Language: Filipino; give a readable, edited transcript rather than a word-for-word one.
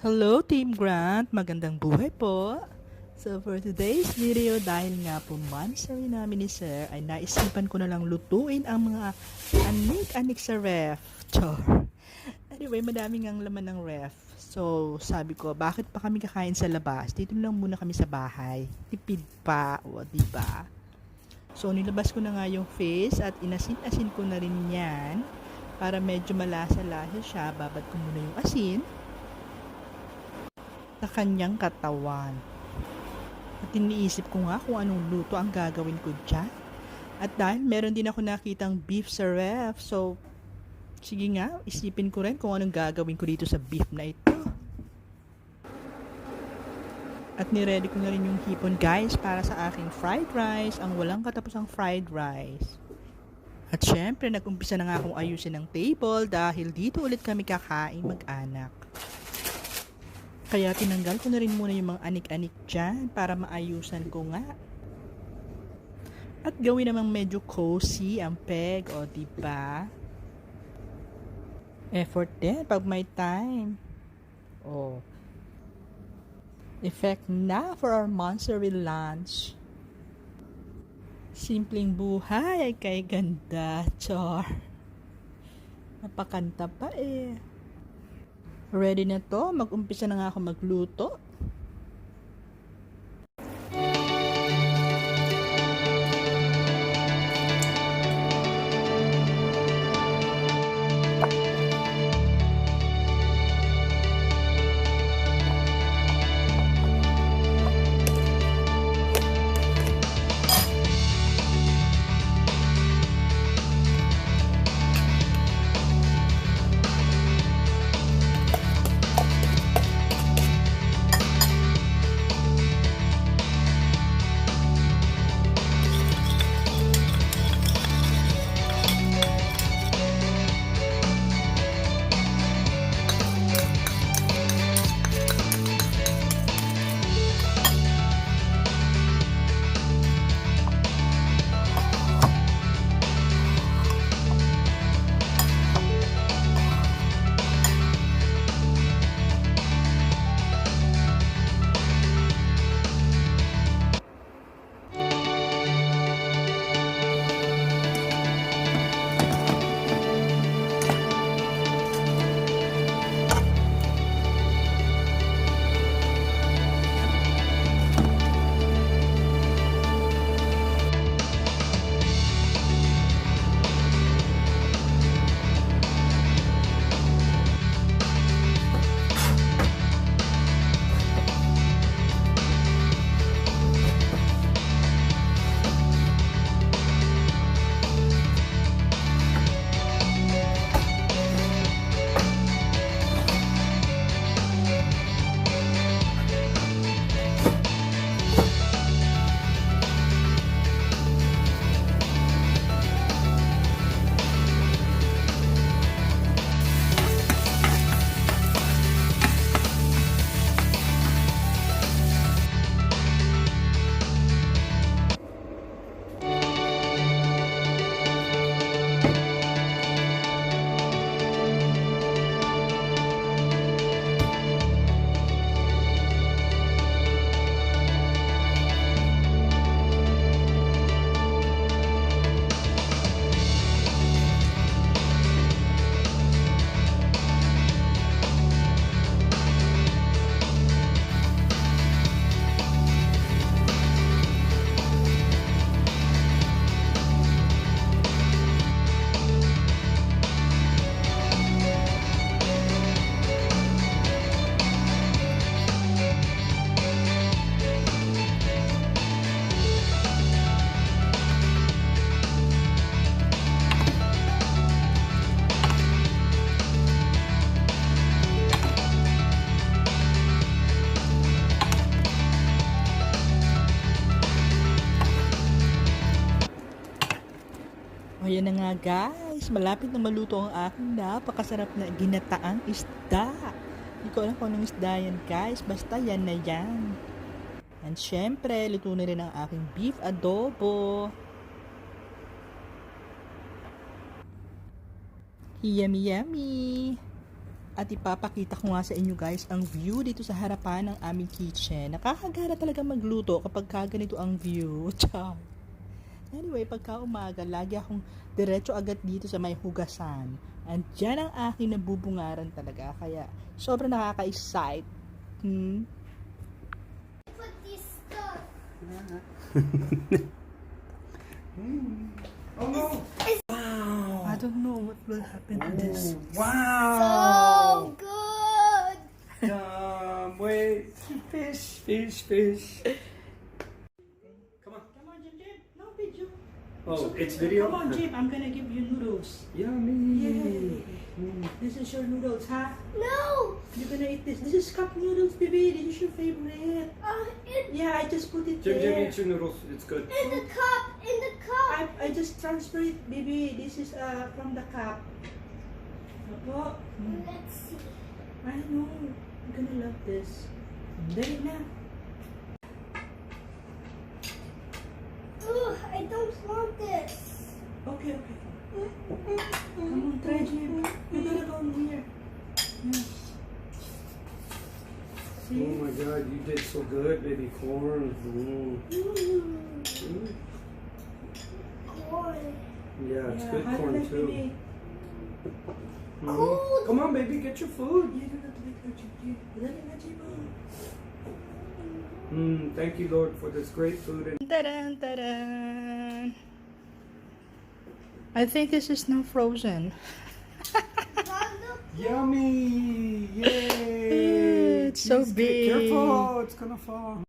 Hello Team Grant, magandang buhay po. So for today's video, dahil nga po monthsary namin ni Sir, ay naisipan ko na lang lutuin ang mga anik-anik sa ref. Chor. Anyway, madaming ang laman ng ref. So sabi ko, bakit pa kami kakain sa labas? Dito lang muna kami sa bahay. Tipid pa, o diba? So nilabas ko na nga yung fish at inasin-asin ko na rin yan para medyo malasa-lasa siya. Babad ko muna yung asin sa kanyang katawan. At iniisip ko nga kung anong luto ang gagawin ko dyan. At dahil meron din ako nakitang beef sa ref, so sige nga, isipin ko rin kung anong gagawin ko dito sa beef na ito. At niready ko na rin yung hipon guys para sa aking fried rice, ang walang katapusang fried rice. At syempre, nag-umpisa na nga akong ayusin ng table dahil dito ulit kami kakain mag-anak. Kaya tinanggal ko na rin muna yung mga anik-anik dyan para maayusan ko nga. At gawin namang medyo cozy ang peg, o diba? Effort din pag may time. Oh. Effect na for our monthsary lunch. Simpleng buhay ay kay ganda, char. Napakanta pa eh. Ready na to, mag-umpisa na nga ako magluto. O yan na nga guys, malapit na maluto ang aking napakasarap na ginataang isda. Hindi ko alam kung anong isda yan guys, basta yan na yan. And syempre, luto na rin ang aking beef adobo. Yummy yummy! At ipapakita ko nga sa inyo guys ang view dito sa harapan ng aming kitchen. Nakakagana talaga magluto kapag ganito ang view. Char. Anyway, pagka umaga, lagi akong diretso agad dito sa may hugasan. And dyan ang aking nabubungaran talaga. Kaya sobrang nakaka-excite. Put this stuff. Oh no! I don't know what will happen to this. Wow! So good. Wait, fish. Come on. Come on, Jim. No video. Oh, it's video? Come on, Jim. I'm gonna give you noodles. Yummy. Yay. This is your noodles, huh? No. You're gonna eat this. This is cup noodles, baby. This is your favorite. Yeah, I just put it Jim, there. eat your noodles. It's good. In the cup. I just transfer it, baby. This is from the cup. Apo. Let's see. I know. You're gonna love this. Dali na. Ugh, I don't want this. Okay. Come on, try, Jim. You gotta go in here. Yeah. Oh See? my God, you did so good, baby corn. Corn. Yeah, it's good how corn do you like, too. baby? Cold. Come on, baby, get your food. Yeah, you're not like her, Jim. Dali na, Jim. Thank you, Lord, for this great food. And Taran, taran. I think this is now frozen. yummy! Yay! It's so Cheesecake. big. Careful, it's gonna fall.